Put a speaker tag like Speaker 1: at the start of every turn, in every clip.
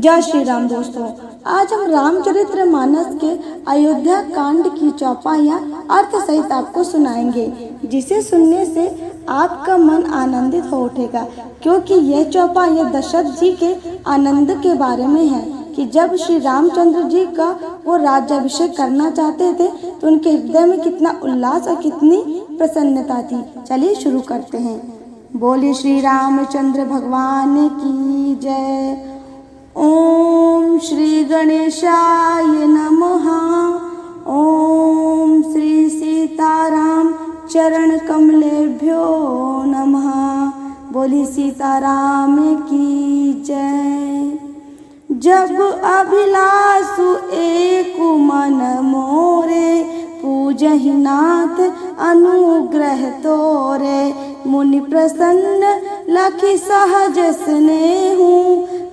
Speaker 1: जय श्री राम दोस्तों, आज हम रामचरित्र मानस के अयोध्या कांड की चौपाइयाँ अर्थ सहित आपको सुनाएंगे, जिसे सुनने से आपका मन आनंदित हो उठेगा, क्योंकि यह चौपाइयाँ दशरथ जी के आनंद के बारे में है कि जब श्री रामचंद्र जी का वो राज्याभिषेक करना चाहते थे तो उनके हृदय में कितना उल्लास और कितनी प्रसन्नता थी। चलिए शुरू करते हैं। बोलिए श्री रामचंद्र भगवान की जय। ओम श्री गणेशाय नमः। ओम श्री सीताराम चरण कमलेभ्यो नमः। बोली सीताराम की जय। जब अभिलाषु एक मन मोरे, पूजहि नाथ अनुग्रह तोरे। मुनि प्रसन्न लखि सहज स्नेहु,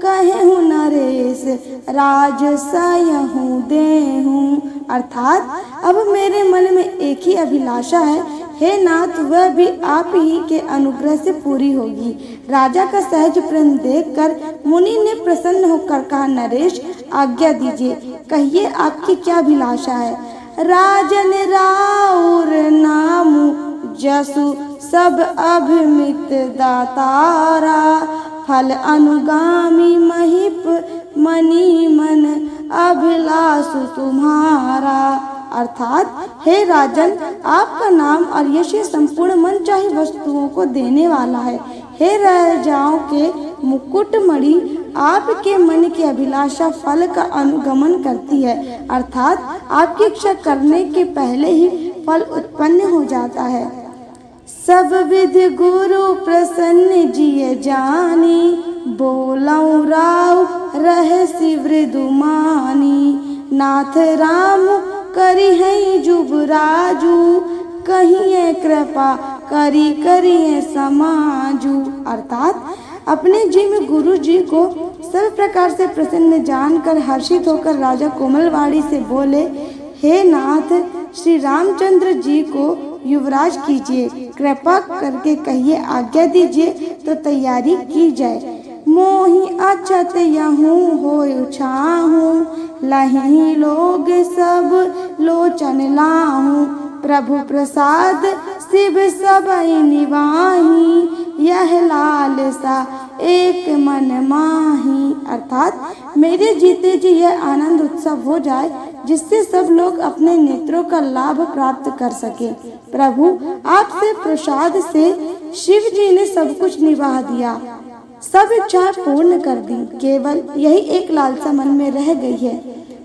Speaker 1: कहूँ नरेश राज सयहूँ देहूँ। अर्थात अब मेरे मन में एक ही अभिलाषा है, हे नाथ, वह भी आप ही के अनुग्रह से पूरी होगी। राजा का सहज प्रेम देखकर मुनि ने प्रसन्न होकर कहा, नरेश आज्ञा दीजिए, कहिए आपकी क्या अभिलाषा है। राजन राउर नामु जसु, सब अभिमित दातारा। फल अनुगामी महिप मनी मन, अभिलाषु तुम्हारा। अर्थात हे राजन, आपका नाम और यश संपूर्ण मन चाही वस्तुओं को देने वाला है। हे राजाओं के मुकुटमणि, आपके मन की अभिलाषा फल का अनुगमन करती है, अर्थात आपकी इच्छा करने के पहले ही फल उत्पन्न हो जाता है। सब विधि गुरु प्रसन्न जिय जानी, बोलऊँ राव रहसि वृदुमानी। नाथ राम करी है जुबराजू, कहिए कृपा करी करिए समाजू। अर्थात अपने जी में गुरु जी को सब प्रकार से प्रसन्न जानकर हर्षित होकर राजा कोमलवाड़ी से बोले, हे नाथ, श्री रामचंद्र जी को युवराज कीजिए, कृपा करके कहिए, आज्ञा दीजिए तो तैयारी की जाए। मोहि अछत यहूँ होय छाहूँ, लही लोग सब लोचन लाहूँ। प्रभु प्रसाद शिव सबई निवाही, यह लालसा एक मन माही। अर्थात मेरे जीते जी यह आनंद उत्सव हो जाए, जिससे सब लोग अपने नेत्रों का लाभ प्राप्त कर सके। प्रभु आपसे प्रसाद से शिव जी ने सब कुछ निभा दिया, सब इच्छा पूर्ण कर दी, केवल यही एक लालसा मन में रह गई है।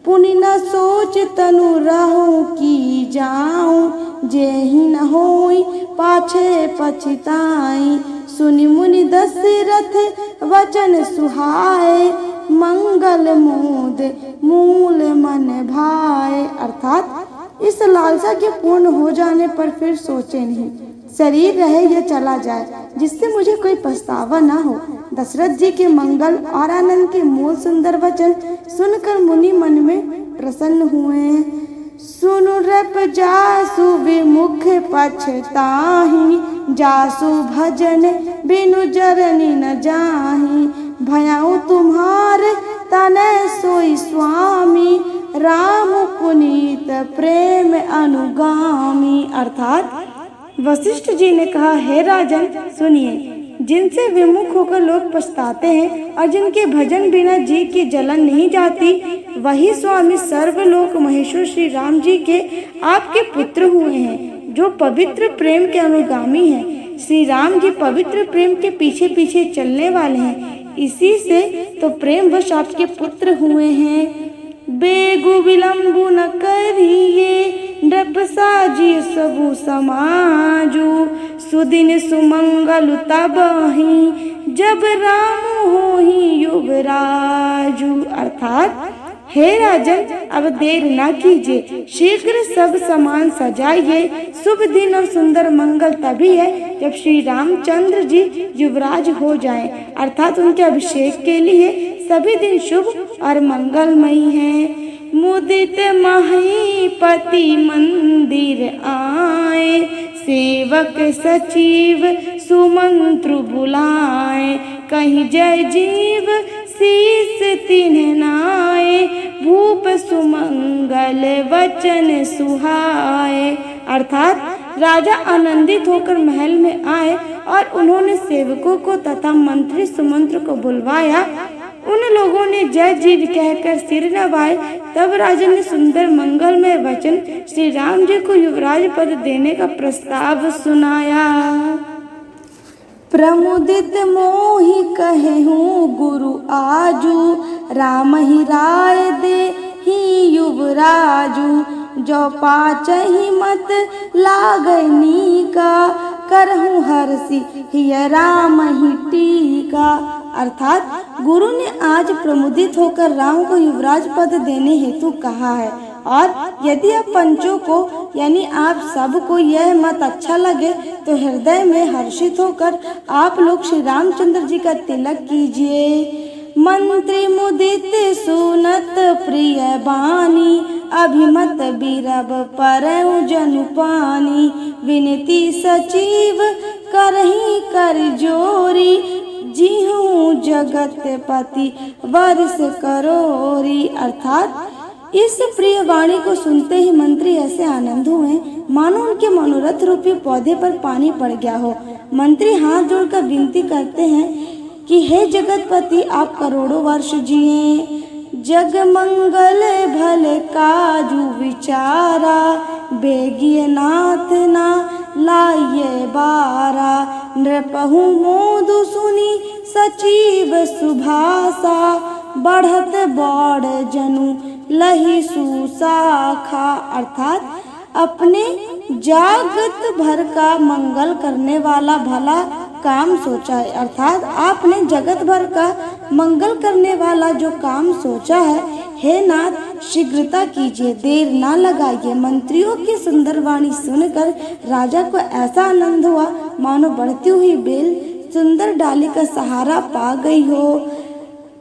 Speaker 1: पुनि न सोच तनु रहूं की जाऊं, जेहि न होई पाछे पछताई। सुनि मुनि दशरथ वचन सुहाए, मंगल मोद मूल मन भाए। अर्थात इस लालसा के पूर्ण हो जाने पर फिर सोचे नहीं, शरीर रहे या चला जाए, जिससे मुझे कोई पछतावा न हो। दशरथ जी के मंगल और आनंद के मूल सुंदर वचन सुनकर मुनि मन में प्रसन्न हुए। सुनु रप जासु विमुख पछताही, जासु भजन बिनु जरनी न जाही। भयाऊ तुम्हारे तनय सोई स्वामी, राम पुनीत प्रेम अनुगामी। अर्थात वशिष्ठ जी ने कहा, हे राजन सुनिए, जिनसे विमुख होकर लोग पछताते हैं और जिनके भजन बिना जी की जलन नहीं जाती, वही स्वामी सर्वलोक महेश्वर श्री राम जी के आपके पुत्र हुए हैं, जो पवित्र प्रेम के अनुगामी हैं। श्री राम जी पवित्र प्रेम के पीछे पीछे चलने वाले हैं, इसी से तो प्रेम वश आपके पुत्र हुए हैं। बेगु विलंबु न करिए, नृप साजिए सबु समाजू। सुदिन सुमंगल तबहि, जब राम होहि युवराजू। अर्थात हे राजन, अब देर न कीजिए, शीघ्र सब सामान सजाइए। शुभ दिन और सुंदर मंगल तभी है जब श्री रामचंद्र जी युवराज हो जाएं, अर्थात उनके अभिषेक के लिए सभी दिन शुभ और मंगलमयी हैं। मुदित महीपति मंदिर आए, सेवक सचिव सुमंत्र बुलाए। कहीं जय जीव शीस तिन्ह नाए, भूप सुमंगल वचन सुहाए। अर्थात राजा आनंदित होकर महल में आए और उन्होंने सेवकों को तथा मंत्री सुमंत्र को बुलवाया। उन लोगों ने जय जी कहकर सिर नवाए। तब राजा ने सुंदर मंगलमय वचन श्री राम जी को युवराज पद देने का प्रस्ताव सुनाया। प्रमुदित मोहि कहूँ गुरु आजू, राम ही राय दे ही युवराजू। जो पाचहि मत लागनी का, करहूँ हर्षि हिय राम ही टीका। अर्थात गुरु ने आज प्रमुदित होकर राम को युवराज पद देने हेतु कहा है, और यदि आप पंचों को यानी आप सबको यह मत अच्छा लगे तो हृदय में हर्षित होकर आप लोग श्री रामचंद्र जी का तिलक कीजिए। मंत्री मुदित सुनत प्रिय बानी, अभिमत बीरब परऊ जनु पानी। विनती सचिव करही कर जोरी, जीहूँ जगतपति वर्ष करोरी। अर्थात इस प्रिय वाणी को सुनते ही मंत्री ऐसे आनंद हुए मानो उनके मनोरथ रूपी पौधे पर पानी पड़ गया हो। मंत्री हाथ जोड़कर विनती करते हैं कि हे जगतपति आप करोड़ों वर्ष जिए। जग मंगल भले काजू विचारा, बेगिय नाथ ना लाइये बारा। नृपहु मोदु सुनी सचिव सुभाषा, बढ़त बौड़ जनु लही सुशाखा। अर्थात अपने जागत भर का मंगल करने वाला भला काम सोचा है। अर्थात आपने जगत भर का मंगल करने वाला जो काम सोचा है, हे नाथ शीघ्रता कीजिए, देर ना लगाइए। मंत्रियों की सुंदर वाणी सुनकर राजा को ऐसा आनंद हुआ मानो बढ़ती हुई बेल सुंदर डाली का सहारा पा गई हो।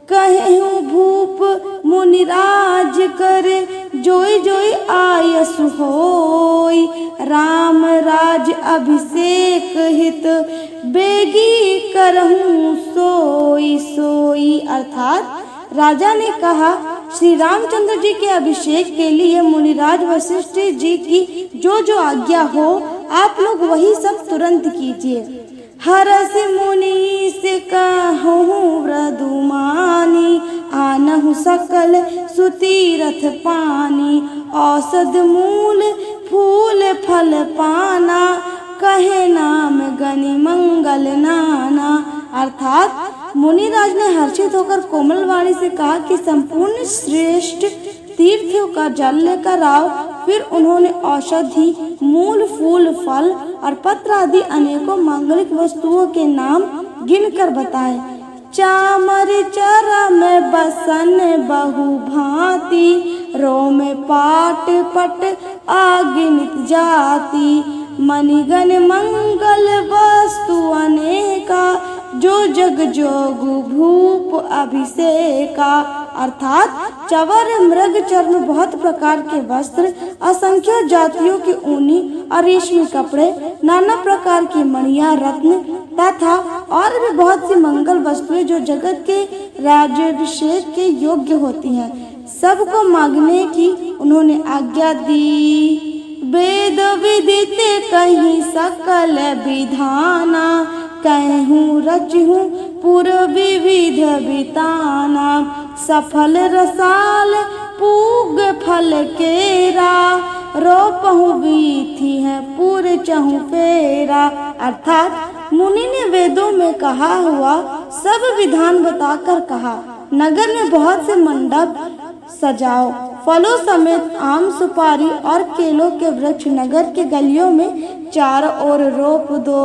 Speaker 1: कहूँ भूप मुनिराज करे, जोई जोई आयसु होई। राम राज अभिषेक हित, बेगी करहूँ सोई सोई। अर्थात राजा ने कहा श्री रामचंद्र जी के अभिषेक के लिए मुनिराज वशिष्ठ जी की जो जो आज्ञा हो आप लोग वही सब तुरंत कीजिए। हरस मुनि से कहूँ व्रदुमानी, आनहु सकल सुतीरथ पानी। औषध मूल फूल फल पाना, कहे नाम गनि मंगल नाना। अर्थात मुनिराज ने हर्षित होकर कोमल वाणी से कहा कि संपूर्ण श्रेष्ठ तीर्थों का जल लेकर आओ। फिर उन्होंने औषधि मूल फूल फल और पत्र आदि अनेकों मांगलिक वस्तुओं के नाम गिनकर बताए। चामर चरम बसन बहु भांति, रोम पाट पट आगिनित जाति। मणिगण मंगल वस्तु अनेका, जो जग जोगु भूप अभिषेका। अर्थात चवर मृग चर्म बहुत प्रकार के वस्त्र, असंख्य जातियों के ऊनी और रेशमी कपड़े, नाना प्रकार की मणियां रत्न तथा और भी बहुत सी मंगल वस्तुएं जो जगत के राज्याभिषेक के योग्य होती हैं, सबको मांगने की उन्होंने आज्ञा दी। वेद विदित कहीं सकल विधाना, कहूँ रचहूँ पुर विविध बिताना। सफल रसाल पूग फल केरा, रोपहूँ बीथी है पुर चहूँ फेरा। अर्थात मुनि ने वेदों में कहा हुआ सब विधान बताकर कहा, नगर में बहुत से मंडप सजाओ, फलों समेत आम सुपारी और केलों के वृक्ष नगर के गलियों में चारों ओर रोप दो।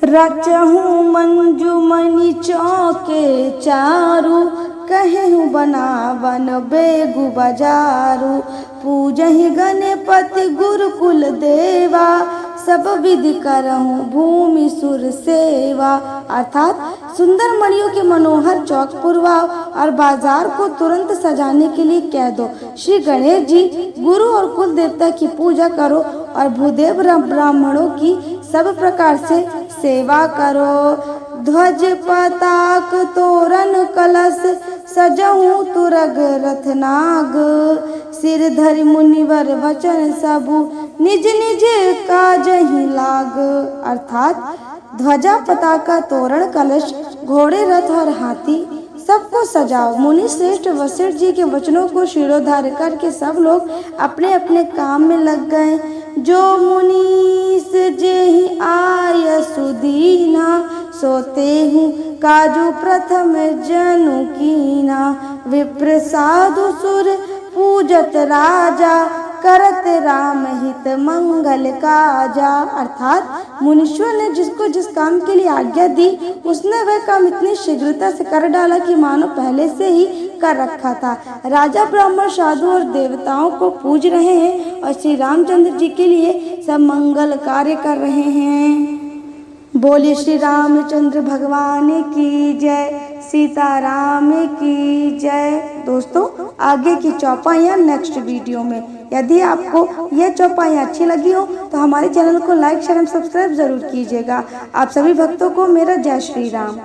Speaker 1: रचहूँ मंजुमणि चौके चारू, कहूँ बनावन बेगु बाजारू। पूजहि गणपति गुरुकुल देवा, सब विधि करहूँ भूमि सुर सेवा। अर्थात सुंदर मणियों के मनोहर चौक पुरवाओ और बाजार को तुरंत सजाने के लिए कह दो। श्री गणेश जी गुरु और कुल देवता की पूजा करो और भूदेव ब्राह्मणों की सब प्रकार से सेवा करो। ध्वज पताक तोरण कलश सजहूँ तुरग रथनाग। सिर धरि मुनिवर वचन सबु निज निज काजहि लाग। अर्थात ध्वजा पताका तोरण कलश घोड़े रथ और हाथी सबको सजाओ। मुनि श्रेष्ठ वशिष्ठ जी के वचनों को शिरोधार्य करके सब लोग अपने अपने काम में लग गए। जो मुनीस जेहि आय सुदीना सोते हूँ काजू प्रथम जनु कीना। विप्र साधु सुर पूजत राजा करत राम हित मंगल काजा। अर्थात मुनीश्वर ने जिसको जिस काम के लिए आज्ञा दी उसने वह काम इतनी शीघ्रता से कर डाला कि मानो पहले से ही कर रखा था। राजा ब्राह्मण साधु और देवताओं को पूज रहे हैं और श्री रामचंद्र जी के लिए सब मंगल कार्य कर रहे हैं। बोले श्री रामचंद्र भगवान की जय, सीताराम की जय। दोस्तों आगे की चौपाइयाँ नेक्स्ट वीडियो में। यदि आपको यह चौपाइयाँ अच्छी लगी हो तो हमारे चैनल को लाइक शेयर एंड सब्सक्राइब जरूर कीजिएगा। आप सभी भक्तों को मेरा जय श्री राम।